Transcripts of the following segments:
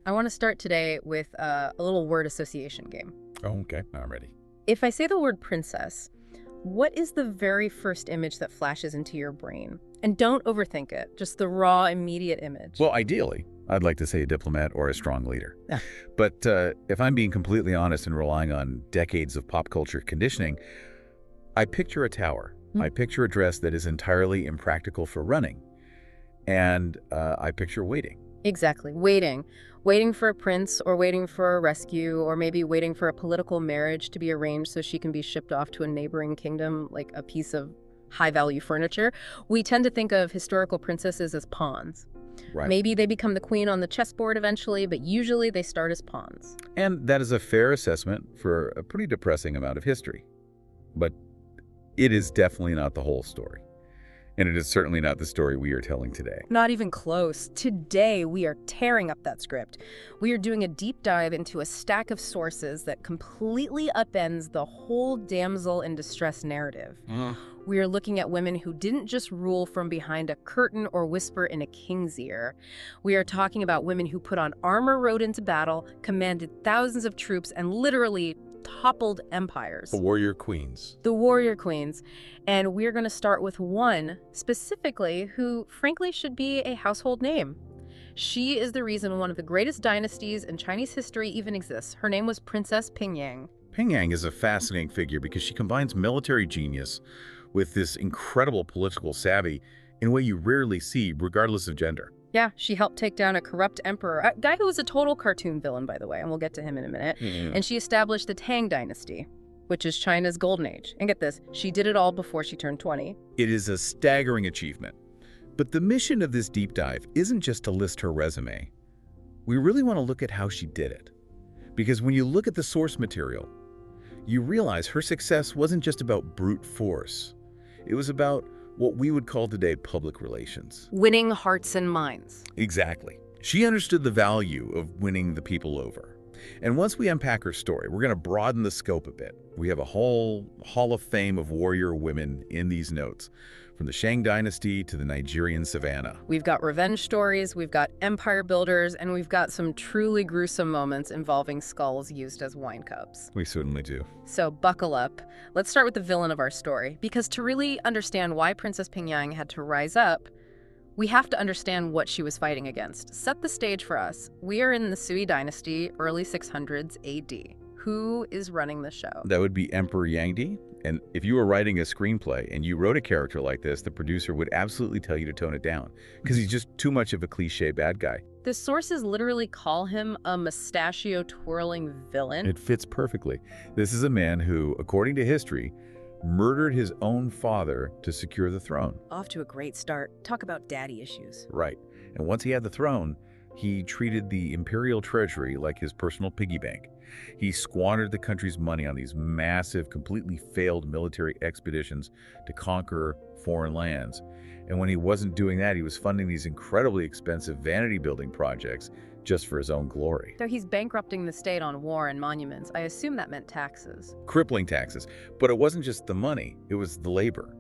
I want to start today with a little word association game. Oh, okay. I'm ready. If I say the word princess, what is the very first image that flashes into your brain? And don't overthink it, just the raw, immediate image. Well, ideally, I'd like to say a diplomat or a strong leader. Yeah. But if I'm being completely honest and relying on decades of pop culture conditioning, I picture a tower. I picture a dress that is entirely impractical for running. And I picture waiting. Exactly, waiting. Waiting for a prince, or waiting for a rescue, or maybe waiting for a political marriage to be arranged so she can be shipped off to a neighboring kingdom like a piece of high-value furniture. We tend to think of historical princesses as pawns. Right. Maybe they become the queen on the chessboard eventually, but usually they start as pawns. And that is a fair assessment for a pretty depressing amount of history. But it is definitely not the whole story. And it is certainly not the story we are telling today. Not even close. Today, we are tearing up that script. We are doing a deep dive into a stack of sources that completely upends the whole damsel in distress narrative. We are looking at women who didn't just rule from behind a curtain or whisper in a king's ear. We are talking about women who put on armor, rode into battle, commanded thousands of troops, and literally toppled empires. The warrior queens. The warrior queens. And we're going to start with one specifically who, frankly, should be a household name. She is the reason one of the greatest dynasties in Chinese history even exists. Her name was Princess Pingyang. Pingyang is a fascinating figure because she combines military genius with this incredible political savvy in a way you rarely see, regardless of gender. Yeah, she helped take down a corrupt emperor, a guy who was a total cartoon villain, by the way, and we'll get to him in a minute. And she established the Tang Dynasty, which is China's golden age. And get this, she did it all before she turned 20. It is a staggering achievement. But the mission of this deep dive isn't just to list her resume. We really want to look at how she did it. Because when you look at the source material, you realize her success wasn't just about brute force. It was about what we would call today public relations. Winning hearts and minds. Exactly. She understood the value of winning the people over. And once we unpack her story, we're going to broaden the scope a bit. We have a whole hall of fame of warrior women in these notes, from the Tang Dynasty to the Nigerian savannah. We've got revenge stories, we've got empire builders, and we've got some truly gruesome moments involving skulls used as wine cups. We certainly do. So buckle up. Let's start with the villain of our story, because to really understand why Princess Pingyang had to rise up, we have to understand what she was fighting against. Set the stage for us. We are in the Sui Dynasty, early 600s AD. Who is running the show? That would be Emperor Yangdi. And if you were writing a screenplay and you wrote a character like this, the producer would absolutely tell you to tone it down because he's just too much of a cliche bad guy. The sources literally call him a mustachio-twirling villain. It fits perfectly. This is a man who, according to history, murdered his own father to secure the throne. Off to a great start. Talk about daddy issues. Right. And once he had the throne, he treated the imperial treasury like his personal piggy bank. He squandered the country's money on these massive, completely failed military expeditions to conquer foreign lands. And when he wasn't doing that, he was funding these incredibly expensive vanity-building projects just for his own glory. So he's bankrupting the state on war and monuments. I assume that meant taxes. Crippling taxes. But it wasn't just the money, it was the labor.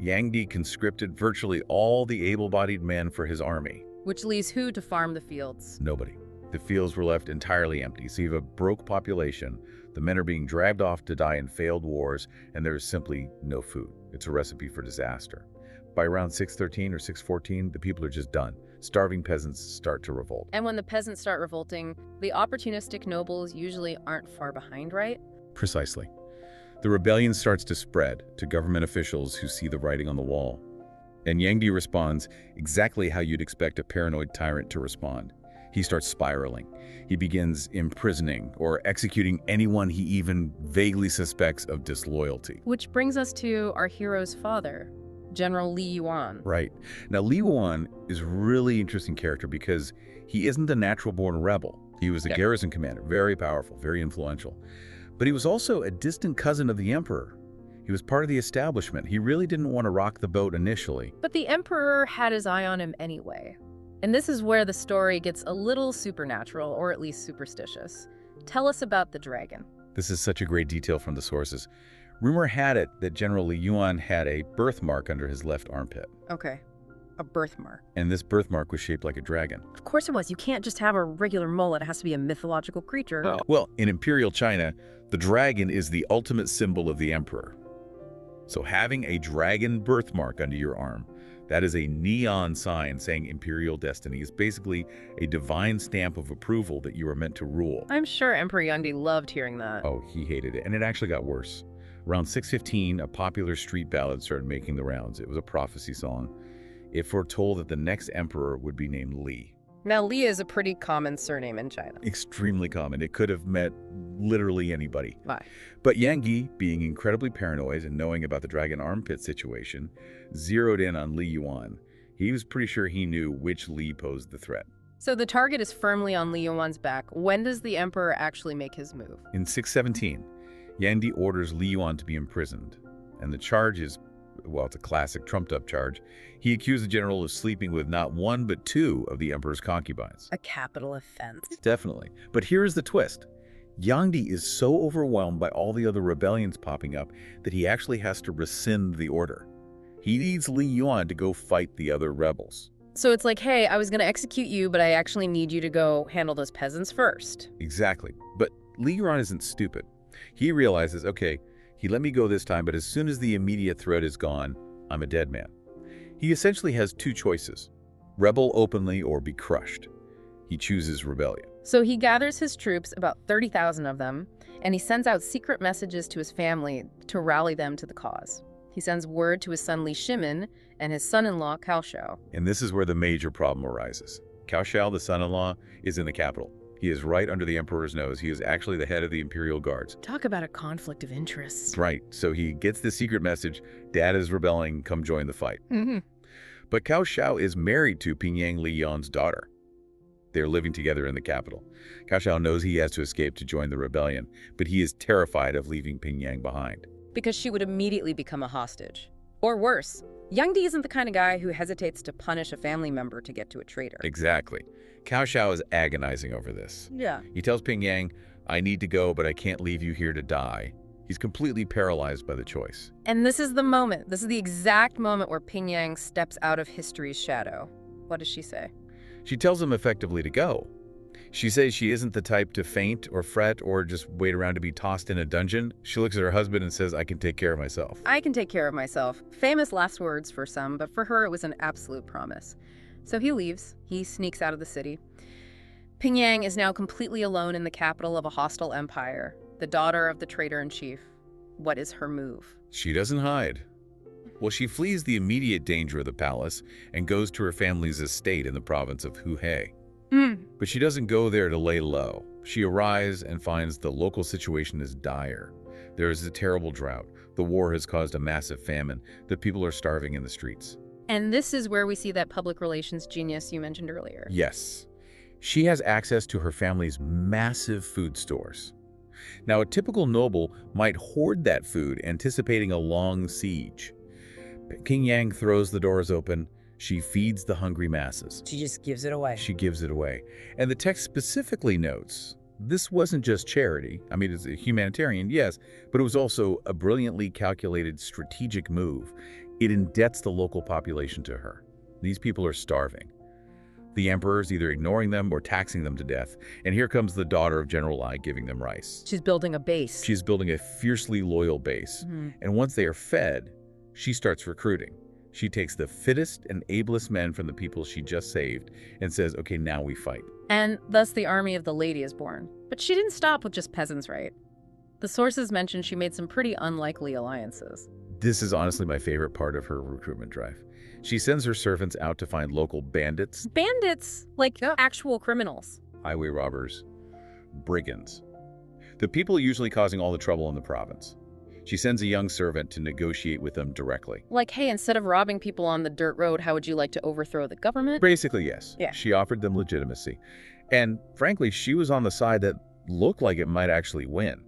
Yangdi conscripted virtually all the able-bodied men for his army. Which leaves who to farm the fields? Nobody. The fields were left entirely empty. So you have a broke population. The men are being dragged off to die in failed wars, and there is simply no food. It's a recipe for disaster. By around 613 or 614, the people are just done. Starving peasants start to revolt. And when the peasants start revolting, the opportunistic nobles usually aren't far behind, right? Precisely. The rebellion starts to spread to government officials who see the writing on the wall. And Yangdi responds exactly how you'd expect a paranoid tyrant to respond. He starts spiraling. He begins imprisoning or executing anyone he even vaguely suspects of disloyalty. Which brings us to our hero's father, General Li Yuan. Right. Now, Li Yuan is a really interesting character because he isn't a natural-born rebel. He was a garrison commander, very powerful, very influential. But he was also a distant cousin of the emperor. He was part of the establishment. He really didn't want to rock the boat initially. But the emperor had his eye on him anyway. And this is where the story gets a little supernatural, or at least superstitious. Tell us about the dragon. This is such a great detail from the sources. Rumor had it that General Li Yuan had a birthmark under his left armpit. Okay. A birthmark. And this birthmark was shaped like a dragon. Of course it was. You can't just have a regular mullet. It has to be a mythological creature. Oh. Well, in imperial China, the dragon is the ultimate symbol of the emperor. So having a dragon birthmark under your arm, that is a neon sign saying imperial destiny, is basically a divine stamp of approval that you are meant to rule. I'm sure Emperor Yangdi loved hearing that. Oh, he hated it. And it actually got worse. Around 615, a popular street ballad started making the rounds. It was a prophecy song. It foretold that the next emperor would be named Li. Now, Li is a pretty common surname in China. Extremely common. It could have meant literally anybody. Why? But Yangdi, being incredibly paranoid and knowing about the dragon armpit situation, zeroed in on Li Yuan. He was pretty sure he knew which Li posed the threat. So the target is firmly on Li Yuan's back. When does the emperor actually make his move? In 617, Yangdi orders Li Yuan to be imprisoned. And the charge is, well, it's a classic trumped-up charge. He accused the general of sleeping with not one but two of the emperor's concubines. A capital offense. Definitely. But here's the twist. Yangdi is so overwhelmed by all the other rebellions popping up that he actually has to rescind the order. He needs Li Yuan to go fight the other rebels. So it's like, hey, I was going to execute you, but I actually need you to go handle those peasants first. Exactly. But Li Yuan isn't stupid. He realizes, okay, he let me go this time, but as soon as the immediate threat is gone, I'm a dead man. He essentially has two choices: rebel openly or be crushed. He chooses rebellion. So he gathers his troops, about 30,000 of them, and he sends out secret messages to his family to rally them to the cause. He sends word to his son Li Shimin and his son-in-law Cao Shao. And this is where the major problem arises. Cao Shao, the son-in-law, is in the capital. He is right under the emperor's nose. He is actually the head of the imperial guards. Talk about a conflict of interests. Right. So he gets the secret message, Dad is rebelling, come join the fight. Mm-hmm. But Cao Shao is married to Pingyang Li Yuan's daughter. They're living together in the capital. Cao Shao knows he has to escape to join the rebellion, but he is terrified of leaving Pingyang behind. Because she would immediately become a hostage. Or worse, Yangdi isn't the kind of guy who hesitates to punish a family member to get to a traitor. Exactly. Cao Shao is agonizing over this. Yeah. He tells Pingyang, I need to go, but I can't leave you here to die. He's completely paralyzed by the choice. And this is the moment. This is the exact moment where Pingyang steps out of history's shadow. What does she say? She tells him effectively to go. She says she isn't the type to faint or fret or just wait around to be tossed in a dungeon. She looks at her husband and says, I can take care of myself. I can take care of myself. Famous last words for some, but for her it was an absolute promise. So he leaves. He sneaks out of the city. Pingyang is now completely alone in the capital of a hostile empire, the daughter of the traitor-in-chief. What is her move? She doesn't hide. Well, she flees the immediate danger of the palace and goes to her family's estate in the province of Huhe. But she doesn't go there to lay low. She arrives and finds the local situation is dire. There is a terrible drought. The war has caused a massive famine. The people are starving in the streets. And this is where we see that public relations genius you mentioned earlier. Yes. She has access to her family's massive food stores. Now, a typical noble might hoard that food, anticipating a long siege. Pingyang throws the doors open. She feeds the hungry masses. She just gives it away. She gives it away. And the text specifically notes, this wasn't just charity. I mean, it's a humanitarian, yes, but it was also a brilliantly calculated strategic move. It indebts the local population to her. These people are starving. The emperor's either ignoring them or taxing them to death. And here comes the daughter of General Ai giving them rice. She's building a base. She's building a fiercely loyal base. And once they are fed, she starts recruiting. She takes the fittest and ablest men from the people she just saved and says, okay, now we fight. And thus the army of the lady is born. But she didn't stop with just peasants, right? The sources mention she made some pretty unlikely alliances. This is honestly my favorite part of her recruitment drive. She sends her servants out to find local bandits. Bandits? Like actual criminals. Highway robbers. Brigands. The people usually causing all the trouble in the province. She sends a young servant to negotiate with them directly. Like, hey, instead of robbing people on the dirt road, how would you like to overthrow the government? Basically, yes. Yeah. She offered them legitimacy. And frankly, she was on the side that looked like it might actually win.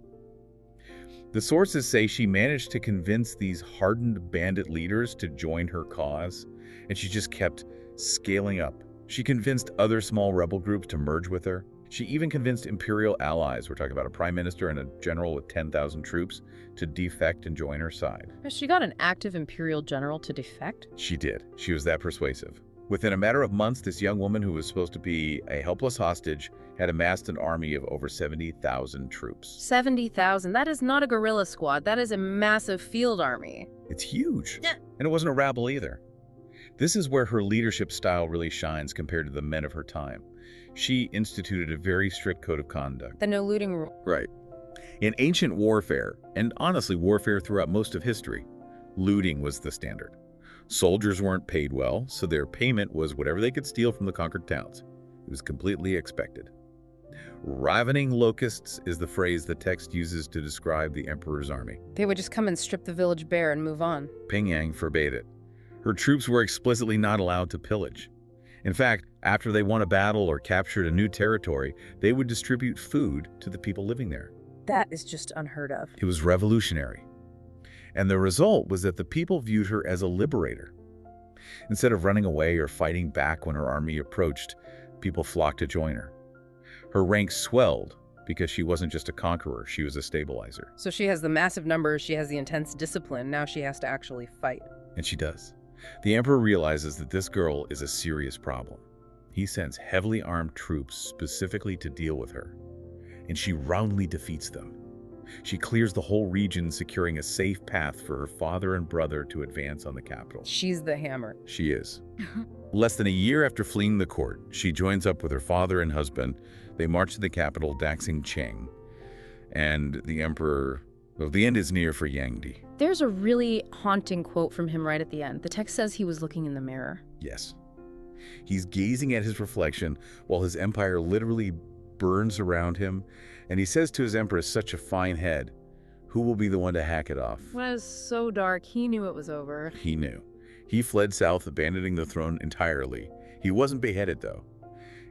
The sources say she managed to convince these hardened bandit leaders to join her cause, and she just kept scaling up. She convinced other small rebel groups to merge with her. She even convinced imperial allies, we're talking about a prime minister and a general with 10,000 troops, to defect and join her side. She got an active imperial general to defect? She did. She was that persuasive. Within a matter of months, this young woman who was supposed to be a helpless hostage had amassed an army of over 70,000 troops. 70,000? That is not a guerrilla squad. That is a massive field army. It's huge. Yeah. And it wasn't a rabble either. This is where her leadership style really shines compared to the men of her time. She instituted a very strict code of conduct. The no looting rule. Right. In ancient warfare, and honestly warfare throughout most of history, looting was the standard. Soldiers weren't paid well, so their payment was whatever they could steal from the conquered towns. It was completely expected. Ravening locusts is the phrase the text uses to describe the emperor's army. They would just come and strip the village bare and move on. Pingyang forbade it. Her troops were explicitly not allowed to pillage. In fact, after they won a battle or captured a new territory, they would distribute food to the people living there. That is just unheard of. It was revolutionary. And the result was that the people viewed her as a liberator. Instead of running away or fighting back when her army approached, people flocked to join her. Her ranks swelled because she wasn't just a conqueror, she was a stabilizer. So she has the massive numbers, she has the intense discipline, now she has to actually fight. And she does. The emperor realizes that this girl is a serious problem. He sends heavily armed troops specifically to deal with her, and she roundly defeats them. She clears the whole region, securing a safe path for her father and brother to advance on the capital. She's the hammer. She is. Less than a year after fleeing the court, she joins up with her father and husband. They march to the capital, Daxing Cheng, and the emperor, well, the end is near for Yangdi. There's a really haunting quote from him right at the end. The text says he was looking in the mirror. Yes. He's gazing at his reflection while his empire literally burns around him, and he says to his empress, such a fine head, who will be the one to hack it off? It was so dark, he knew it was over. He knew. He fled south, abandoning the throne entirely. He wasn't beheaded, though.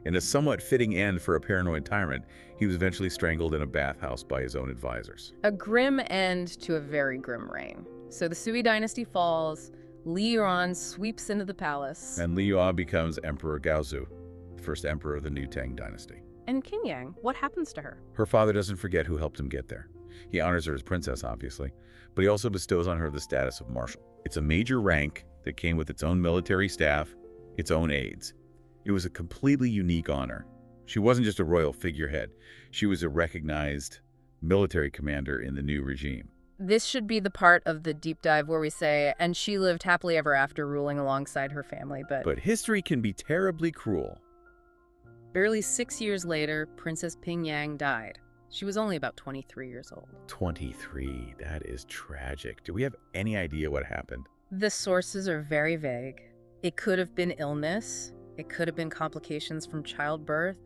In a somewhat fitting end for a paranoid tyrant, he was eventually strangled in a bathhouse by his own advisors. A grim end to a very grim reign. So the Sui dynasty falls, Li Yuan sweeps into the palace. And Li Yuan becomes Emperor Gaozu, the first emperor of the new Tang Dynasty. And Pingyang, what happens to her? Her father doesn't forget who helped him get there. He honors her as princess, obviously, but he also bestows on her the status of marshal. It's a major rank that came with its own military staff, its own aides. It was a completely unique honor. She wasn't just a royal figurehead. She was a recognized military commander in the new regime. This should be the part of the deep dive where we say, and she lived happily ever after ruling alongside her family, but history can be terribly cruel. Barely 6 years later, Princess Pingyang died. She was only about 23 years old. 23, that is tragic. Do we have any idea what happened? The sources are very vague. It could have been illness. It could have been complications from childbirth,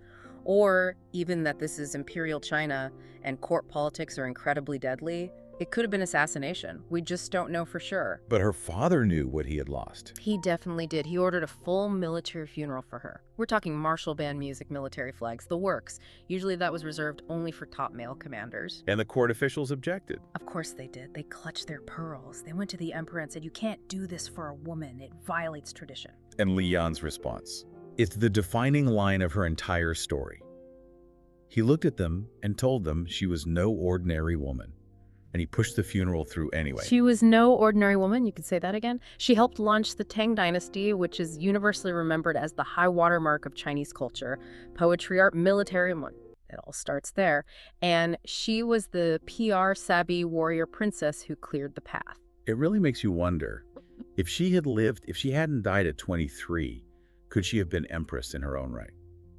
or even that this is imperial China and court politics are incredibly deadly. It could have been assassination. We just don't know for sure. But her father knew what he had lost. He definitely did. He ordered a full military funeral for her. We're talking martial band music, military flags, the works. Usually that was reserved only for top male commanders. And the court officials objected. Of course they did. They clutched their pearls. They went to the emperor and said, "You can't do this for a woman. It violates tradition." And Li Yan's response. It's the defining line of her entire story. He looked at them and told them she was no ordinary woman. And he pushed the funeral through anyway. She was no ordinary woman, you could say that again. She helped launch the Tang Dynasty, which is universally remembered as the high watermark of Chinese culture, poetry, art, military, it all starts there. And she was the PR-savvy warrior princess who cleared the path. It really makes you wonder, if she hadn't died at 23, could she have been empress in her own right?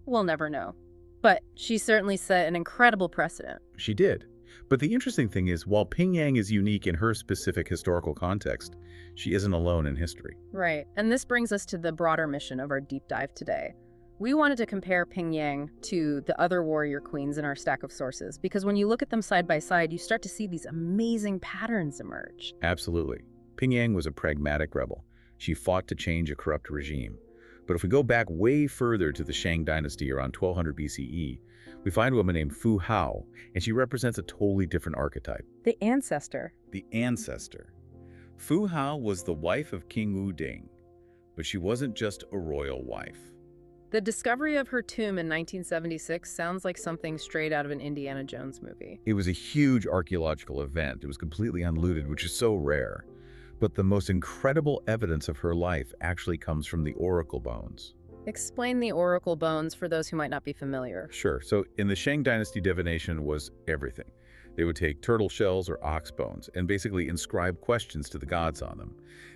We'll never know. But she certainly set an incredible precedent. She did. But the interesting thing is, while Pingyang is unique in her specific historical context, she isn't alone in history. Right. And this brings us to the broader mission of our deep dive today. We wanted to compare Pingyang to the other warrior queens in our stack of sources, because when you look at them side by side, you start to see these amazing patterns emerge. Absolutely. Pingyang was a pragmatic rebel. She fought to change a corrupt regime. But if we go back way further to the Shang Dynasty around 1200 BCE, we find a woman named Fu Hao, and she represents a totally different archetype. The ancestor. The ancestor. Fu Hao was the wife of King Wu Ding, but she wasn't just a royal wife. The discovery of her tomb in 1976 sounds like something straight out of an Indiana Jones movie. It was a huge archaeological event. It was completely unlooted, which is so rare. But the most incredible evidence of her life actually comes from the oracle bones. Explain the oracle bones for those who might not be familiar. Sure. So in the Shang Dynasty, divination was everything. They would take turtle shells or ox bones and basically inscribe questions to the gods on them.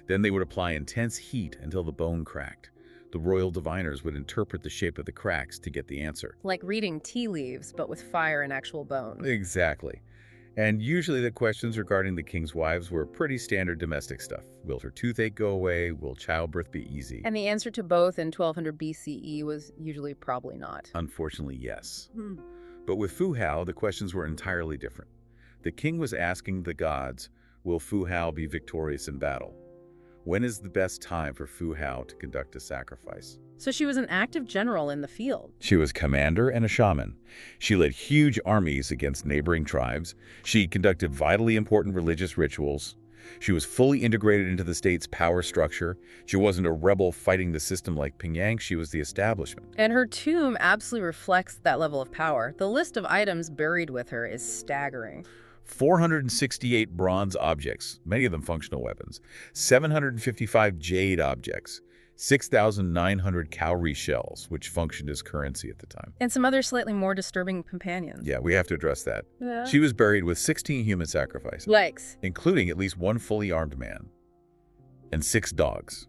Then they would apply intense heat until the bone cracked. The royal diviners would interpret the shape of the cracks to get the answer. Like reading tea leaves, but with fire and actual bone. Exactly. And usually the questions regarding the king's wives were pretty standard domestic stuff. Will her toothache go away? Will childbirth be easy? And the answer to both in 1200 BCE was usually probably not. Unfortunately, yes. But with Fu Hao, the questions were entirely different. The king was asking the gods, will Fu Hao be victorious in battle? When is the best time for Fu Hao to conduct a sacrifice? So she was an active general in the field. She was commander and a shaman. She led huge armies against neighboring tribes. She conducted vitally important religious rituals. She was fully integrated into the state's power structure. She wasn't a rebel fighting the system like Pingyang. She was the establishment. And her tomb absolutely reflects that level of power. The list of items buried with her is staggering. 468 bronze objects, many of them functional weapons, 755 jade objects, 6,900 cowrie shells, which functioned as currency at the time. And some other slightly more disturbing companions. Yeah, we have to address that. Yeah. She was buried with 16 human sacrifices, Legs. including at least one fully armed man, and 6 dogs.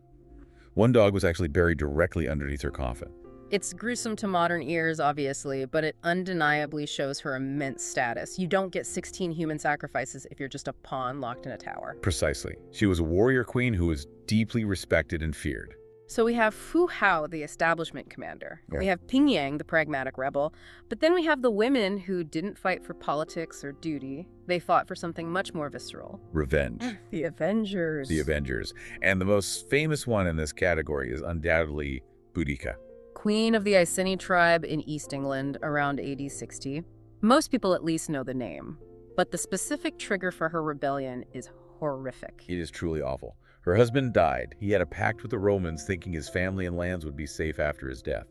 One dog was actually buried directly underneath her coffin. It's gruesome to modern ears, obviously, but it undeniably shows her immense status. You don't get 16 human sacrifices if you're just a pawn locked in a tower. Precisely. She was a warrior queen who was deeply respected and feared. So we have Fu Hao, the establishment commander. Yeah. We have Pingyang, the pragmatic rebel. But then we have the women who didn't fight for politics or duty. They fought for something much more visceral. Revenge. The Avengers. The Avengers. And the most famous one in this category is undoubtedly Boudicca. Queen of the Iceni tribe in East England around AD 60. Most people at least know the name, but the specific trigger for her rebellion is horrific. It is truly awful. Her husband died. He had a pact with the Romans thinking his family and lands would be safe after his death.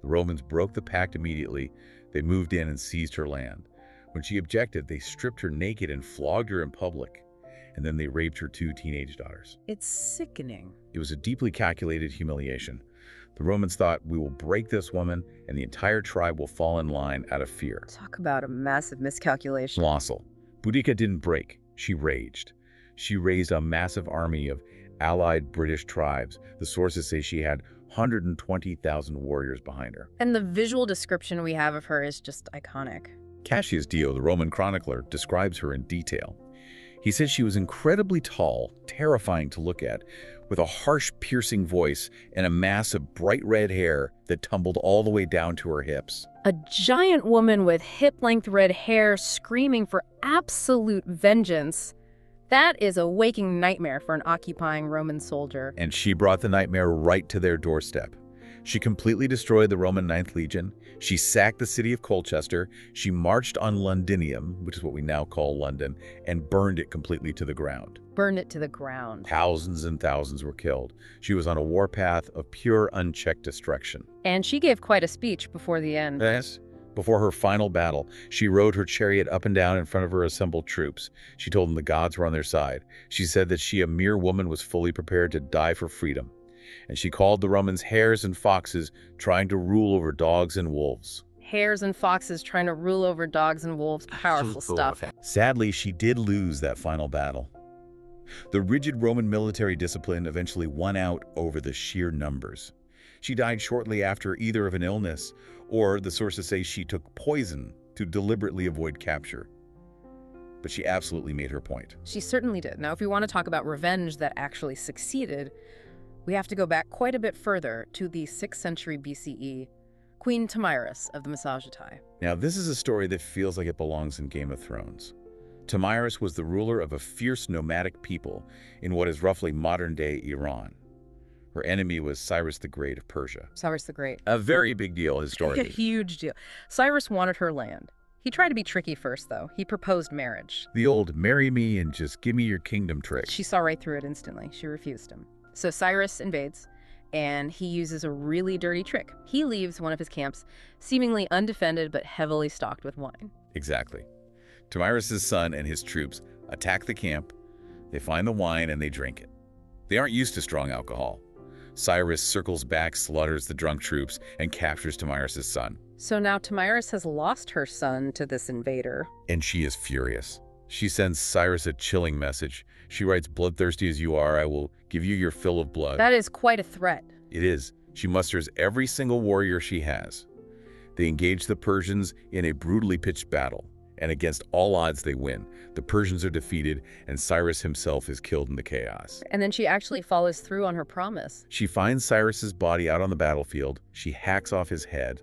The Romans broke the pact immediately. They moved in and seized her land. When she objected, they stripped her naked and flogged her in public. And then they raped her 2 teenage daughters. It's sickening. It was a deeply calculated humiliation. The Romans thought, we will break this woman, and the entire tribe will fall in line out of fear. Talk about a massive miscalculation. Colossal. Boudicca didn't break. She raged. She raised a massive army of allied British tribes. The sources say she had 120,000 warriors behind her. And the visual description we have of her is just iconic. Cassius Dio, the Roman chronicler, describes her in detail. He says she was incredibly tall, terrifying to look at, with a harsh, piercing voice and a mass of bright red hair that tumbled all the way down to her hips. A giant woman with hip-length red hair screaming for absolute vengeance. That is a waking nightmare for an occupying Roman soldier. And she brought the nightmare right to their doorstep. She completely destroyed the Roman 9th Legion. She sacked the city of Colchester. She marched on Londinium, which is what we now call London, and burned it completely to the ground. Burned it to the ground. Thousands and thousands were killed. She was on a warpath of pure, unchecked destruction. And she gave quite a speech before the end. Yes. Before her final battle, she rode her chariot up and down in front of her assembled troops. She told them the gods were on their side. She said that she, a mere woman, was fully prepared to die for freedom. And she called the Romans hares and foxes, trying to rule over dogs and wolves. Hares and foxes trying to rule over dogs and wolves. Powerful stuff. Sadly, she did lose that final battle. The rigid Roman military discipline eventually won out over the sheer numbers. She died shortly after either of an illness, or the sources say she took poison to deliberately avoid capture. But she absolutely made her point. She certainly did. Now, if we want to talk about revenge that actually succeeded, we have to go back quite a bit further to the 6th century BCE, Queen Tomyris of the Massagetai. Now, this is a story that feels like it belongs in Game of Thrones. Tomyris was the ruler of a fierce nomadic people in what is roughly modern-day Iran. Her enemy was Cyrus the Great of Persia. Cyrus the Great. A very big deal historically. A huge deal. Cyrus wanted her land. He tried to be tricky first, though. He proposed marriage. The old marry me and just give me your kingdom trick. She saw right through it instantly. She refused him. So Cyrus invades, and he uses a really dirty trick. He leaves one of his camps seemingly undefended but heavily stocked with wine. Exactly. Tomyris' son and his troops attack the camp. They find the wine and they drink it. They aren't used to strong alcohol. Cyrus circles back, slaughters the drunk troops, and captures Tamiris' son. So now Tamiris has lost her son to this invader. And she is furious. She sends Cyrus a chilling message. She writes, "Bloodthirsty as you are, I will give you your fill of blood." That is quite a threat. It is. She musters every single warrior she has. They engage the Persians in a brutally pitched battle, and against all odds they win. The Persians are defeated, and Cyrus himself is killed in the chaos. And then she actually follows through on her promise. She finds Cyrus's body out on the battlefield. She hacks off his head.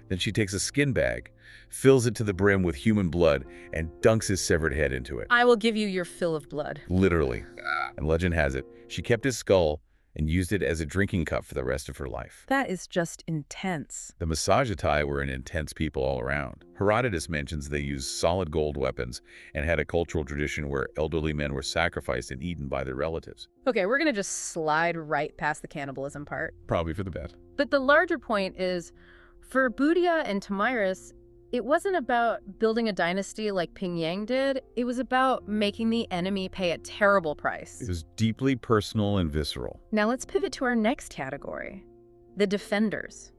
Then she takes a skin bag, fills it to the brim with human blood, and dunks his severed head into it. I will give you your fill of blood. Literally. And legend has it, she kept his skull and used it as a drinking cup for the rest of her life. That is just intense. The Masajatai were an intense people all around. Herodotus mentions they used solid gold weapons and had a cultural tradition where elderly men were sacrificed and eaten by their relatives. Okay, we're going to just slide right past the cannibalism part. Probably for the best. But the larger point is, for Boudicca and Tamiris, it wasn't about building a dynasty like Pingyang did. It was about making the enemy pay a terrible price. It was deeply personal and visceral. Now let's pivot to our next category, the defenders.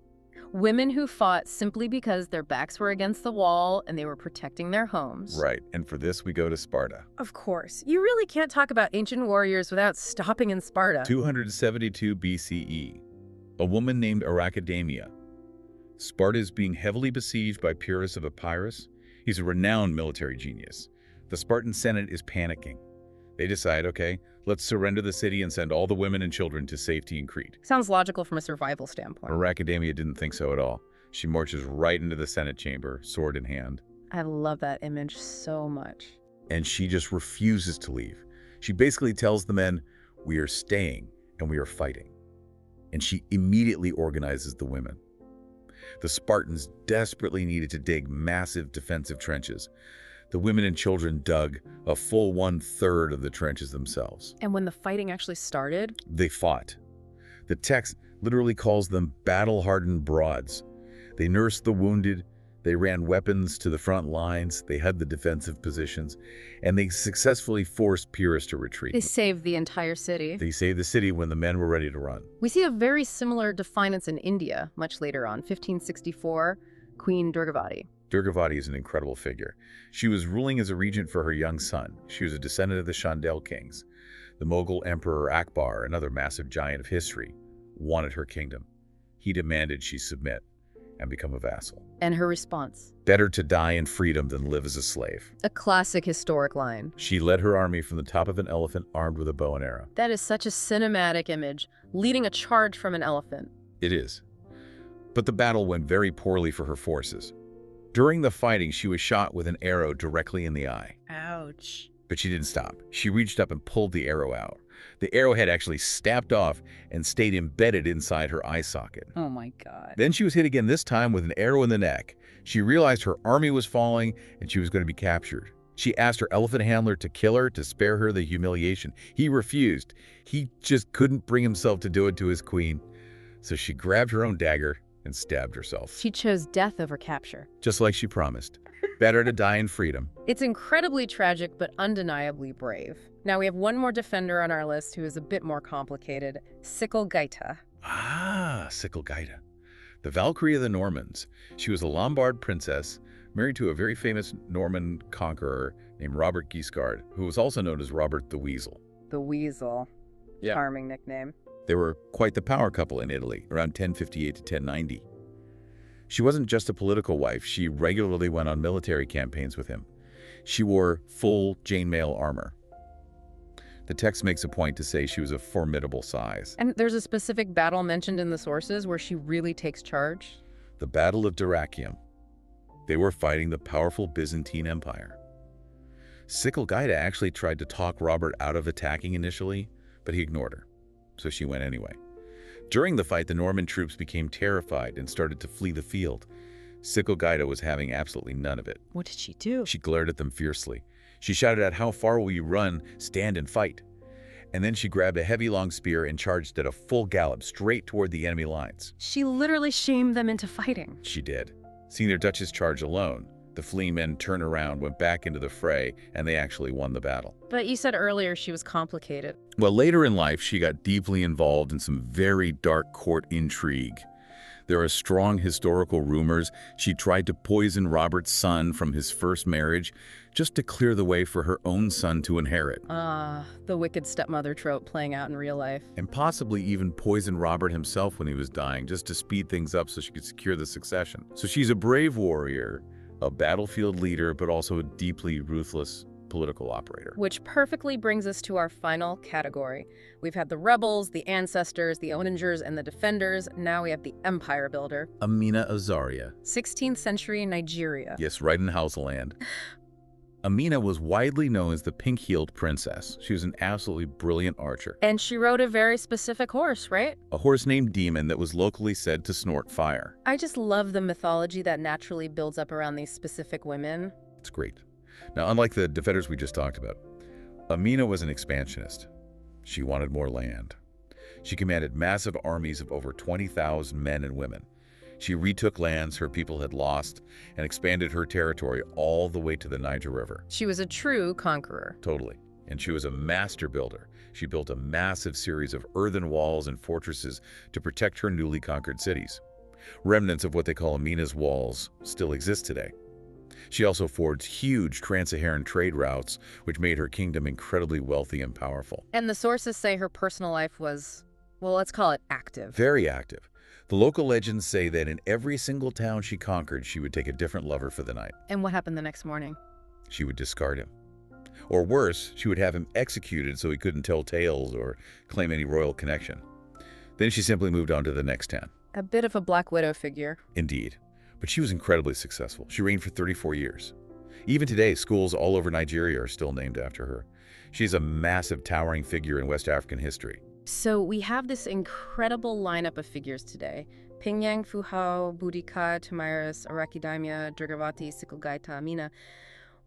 Women who fought simply because their backs were against the wall and they were protecting their homes. Right, and for this we go to Sparta. Of course. You really can't talk about ancient warriors without stopping in Sparta. 272 BCE. A woman named Archidamia. Sparta is being heavily besieged by Pyrrhus of Epirus. He's a renowned military genius. The Spartan Senate is panicking. They decide, okay, let's surrender the city and send all the women and children to safety in Crete. Sounds logical from a survival standpoint. Archidamia didn't think so at all. She marches right into the Senate chamber, sword in hand. I love that image so much. And she just refuses to leave. She basically tells the men, we are staying and we are fighting. And she immediately organizes the women. The Spartans desperately needed to dig massive defensive trenches. The women and children dug a full 1/3 of the trenches themselves. And when the fighting actually started? They fought. The text literally calls them battle-hardened broads. They nursed the wounded, they ran weapons to the front lines, they had the defensive positions, and they successfully forced Pyrrhus to retreat. They saved the entire city. They saved the city when the men were ready to run. We see a very similar defiance in India much later on, 1564, Queen Durgavati. Durgavati is an incredible figure. She was ruling as a regent for her young son. She was a descendant of the Chandel kings. The Mughal Emperor Akbar, another massive giant of history, wanted her kingdom. He demanded she submit and become a vassal. And her response? Better to die in freedom than live as a slave. A classic historic line. She led her army from the top of an elephant armed with a bow and arrow. That is such a cinematic image, leading a charge from an elephant. It is. But the battle went very poorly for her forces. During the fighting, she was shot with an arrow directly in the eye. Ouch. But she didn't stop. She reached up and pulled the arrow out. The arrowhead actually snapped off and stayed embedded inside her eye socket. Oh my God. Then she was hit again, this time with an arrow in the neck. She realized her army was falling and she was going to be captured. She asked her elephant handler to kill her to spare her the humiliation. He refused. He just couldn't bring himself to do it to his queen. So she grabbed her own dagger and stabbed herself. She chose death over capture. Just like she promised. Better to die in freedom. It's incredibly tragic, but undeniably brave. Now we have one more defender on our list who is a bit more complicated, Sicilgaita. Ah, Sicilgaita. The Valkyrie of the Normans. She was a Lombard princess, married to a very famous Norman conqueror named Robert Guiscard, who was also known as Robert the Weasel. The Weasel. Yeah. Charming nickname. They were quite the power couple in Italy, around 1058 to 1090. She wasn't just a political wife, she regularly went on military campaigns with him. She wore full chainmail armor. The text makes a point to say she was of formidable size. And there's a specific battle mentioned in the sources where she really takes charge. The Battle of Dyrrhachium. They were fighting the powerful Byzantine Empire. Sicilgaita actually tried to talk Robert out of attacking initially, but he ignored her, so she went anyway. During the fight, the Norman troops became terrified and started to flee the field. Sicilgaita was having absolutely none of it. What did she do? She glared at them fiercely. She shouted out, "How far will you run? Stand and fight." And then she grabbed a heavy long spear and charged at a full gallop straight toward the enemy lines. She literally shamed them into fighting. She did. Seeing their Duchess charge alone, The fleeing men turned around, went back into the fray, and they actually won the battle. But you said earlier she was complicated. Well, later in life, she got deeply involved in some very dark court intrigue. There are strong historical rumors she tried to poison Robert's son from his first marriage just to clear the way for her own son to inherit. The wicked stepmother trope playing out in real life. And possibly even poison Robert himself when he was dying just to speed things up so she could secure the succession. So she's a brave warrior, a battlefield leader, but also a deeply ruthless political operator. Which perfectly brings us to our final category. We've had the rebels, the ancestors, the onagers, and the defenders. Now we have the empire builder. Amina of Zaria. 16th century Nigeria. Yes, right in Hausaland. Amina was widely known as the pink-heeled princess. She was an absolutely brilliant archer. And she rode a very specific horse, right? A horse named Demon that was locally said to snort fire. I just love the mythology that naturally builds up around these specific women. It's great. Now, unlike the defenders we just talked about, Amina was an expansionist. She wanted more land. She commanded massive armies of over 20,000 men and women. She retook lands her people had lost and expanded her territory all the way to the Niger River. She was a true conqueror. Totally. And she was a master builder. She built a massive series of earthen walls and fortresses to protect her newly conquered cities. Remnants of what they call Amina's walls still exist today. She also forged huge trans-Saharan trade routes, which made her kingdom incredibly wealthy and powerful. And the sources say her personal life was, well, let's call it active. Very active. The local legends say that in every single town she conquered, she would take a different lover for the night. And what happened the next morning? She would discard him. Or worse, she would have him executed so he couldn't tell tales or claim any royal connection. Then she simply moved on to the next town. A bit of a Black Widow figure. Indeed. But she was incredibly successful. She reigned for 34 years. Even today, schools all over Nigeria are still named after her. She's a massive, towering figure in West African history. So we have this incredible lineup of figures today. Pingyang, Fuhao, Boudicca, Tamiris, Arakidamia, Durgavati, Sikelgaita, Amina.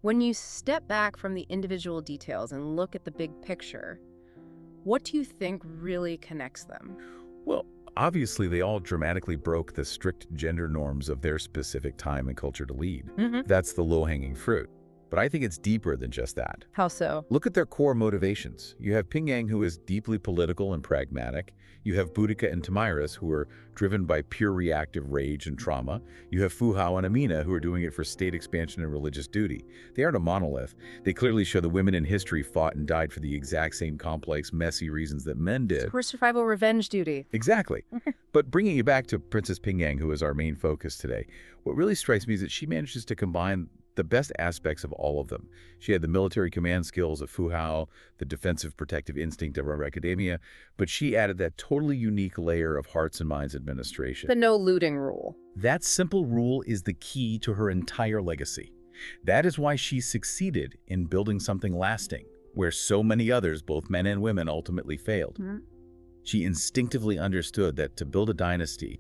When you step back from the individual details and look at the big picture, what do you think really connects them? Well, obviously, they all dramatically broke the strict gender norms of their specific time and culture to lead. That's the low-hanging fruit. But I think it's deeper than just that. How so? Look at their core motivations. You have Pingyang, who is deeply political and pragmatic. You have Boudicca and Tamiris, who are driven by pure reactive rage and trauma. You have Fuhao and Amina, who are doing it for state expansion and religious duty. They aren't a monolith. They clearly show the women in history fought and died for the exact same complex, messy reasons that men did. For survival revenge duty. Exactly. But bringing you back to Princess Pingyang, who is our main focus today, what really strikes me is that she manages to combine the best aspects of all of them. She had the military command skills of Fuhao, the defensive protective instinct of our academia, but she added that totally unique layer of hearts and minds administration. The no looting rule. That simple rule is the key to her entire legacy. That is why she succeeded in building something lasting, where so many others, both men and women, ultimately failed. She instinctively understood that to build a dynasty,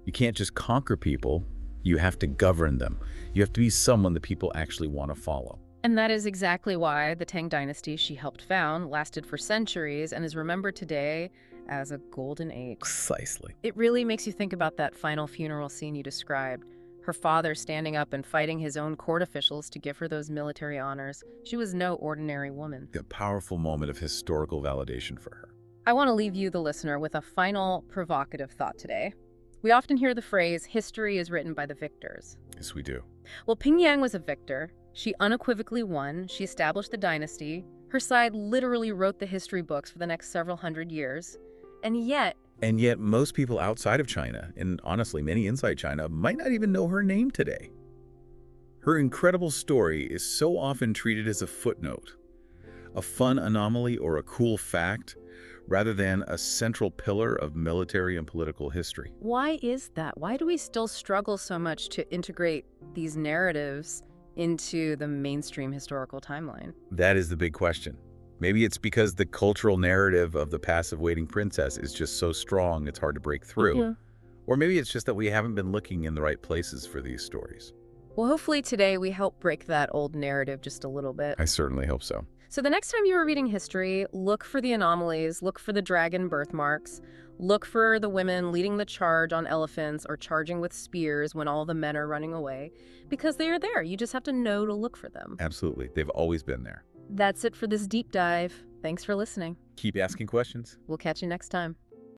you can't just conquer people, you have to govern them. You have to be someone that people actually want to follow. And that is exactly why the Tang Dynasty she helped found lasted for centuries and is remembered today as a golden age. Precisely. It really makes you think about that final funeral scene you described. Her father standing up and fighting his own court officials to give her those military honors. She was no ordinary woman. A powerful moment of historical validation for her. I want to leave you, the listener, with a final provocative thought today. We often hear the phrase, history is written by the victors. Yes, we do. Well, Pingyang was a victor. She unequivocally won. She established the dynasty. Her side literally wrote the history books for the next several hundred years. And yet, most people outside of China, and honestly many inside China, might not even know her name today. Her incredible story is so often treated as a footnote, a fun anomaly or a cool fact, rather than a central pillar of military and political history. why is that? Why do we still struggle so much to integrate these narratives into the mainstream historical timeline? That is the big question. Maybe it's because the cultural narrative of the passive waiting princess is just so strong it's hard to break through. Or maybe it's just that we haven't been looking in the right places for these stories. Well, hopefully today we help break that old narrative just a little bit. I certainly hope so. So the next time you are reading history, look for the anomalies, look for the dragon birthmarks, Look for the women leading the charge on elephants or charging with spears when all the men are running away, because they are there. You just have to know to look for them. Absolutely. They've always been there. That's it for this deep dive. Thanks for listening. Keep asking questions. We'll catch you next time.